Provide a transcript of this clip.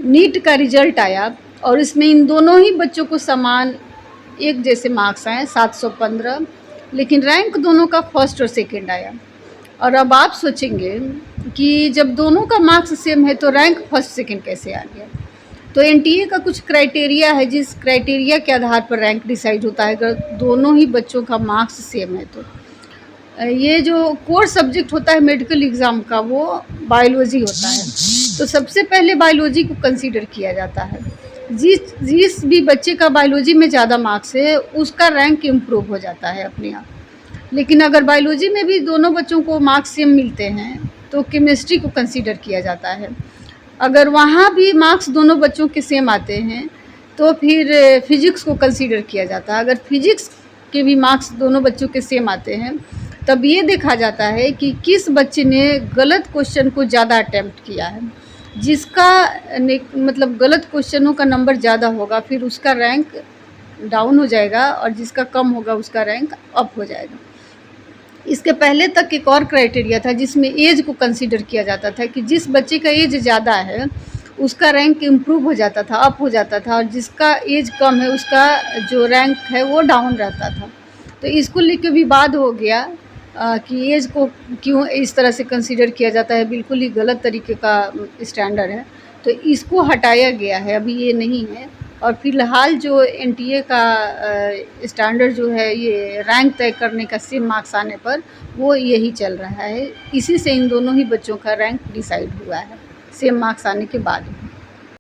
NEET का result आया और इसमें इन दोनों ही बच्चों को समान एक जैसे मार्क्स आए 715, लेकिन रैंक दोनों का फर्स्ट और सेकंड आया। और अब आप सोचेंगे कि जब दोनों का मार्क्स सेम है तो रैंक फर्स्ट सेकंड कैसे आ गया। तो एनटीए का कुछ क्राइटेरिया है, जिस क्राइटेरिया के आधार पर रैंक डिसाइड होता है अगर दोनों ही बच्चों का मार्क्स सेम है तो। ये जो कोर सब्जेक्ट होता है मेडिकल एग्ज़ाम का वो बायोलॉजी होता है। तो सबसे पहले बायोलॉजी को कंसीडर किया जाता है। जिस जिस भी बच्चे का बायोलॉजी में ज़्यादा मार्क्स है उसका रैंक इम्प्रूव हो जाता है अपने आप। लेकिन अगर बायोलॉजी में भी दोनों बच्चों को मार्क्स सेम मिलते हैं तो केमिस्ट्री को कंसीडर किया जाता है। अगर वहाँ भी मार्क्स दोनों बच्चों के सेम आते हैं तो फिर फिजिक्स को कंसीडर किया जाता है। अगर फिजिक्स के भी मार्क्स दोनों बच्चों के सेम आते हैं तब ये देखा जाता है कि किस बच्चे ने गलत क्वेश्चन को ज़्यादा अटैम्प्ट किया है। जिसका मतलब गलत क्वेश्चनों का नंबर ज़्यादा होगा फिर उसका रैंक डाउन हो जाएगा और जिसका कम होगा उसका रैंक अप हो जाएगा। इसके पहले तक एक और क्राइटेरिया था जिसमें एज को कंसीडर किया जाता था कि जिस बच्चे का एज ज़्यादा है उसका रैंक इम्प्रूव हो जाता था, अप हो जाता था, और जिसका एज कम है उसका जो रैंक है वो डाउन रहता था। तो इसको लेकर विवाद हो गया कि एज को क्यों इस तरह से कंसीडर किया जाता है, बिल्कुल ही गलत तरीके का स्टैंडर्ड है। तो इसको हटाया गया है, अभी ये नहीं है। और फ़िलहाल जो एनटीए का स्टैंडर्ड जो है ये रैंक तय करने का सेम मार्क्स आने पर वो यही चल रहा है। इसी से इन दोनों ही बच्चों का रैंक डिसाइड हुआ है सेम मार्क्स आने के बाद।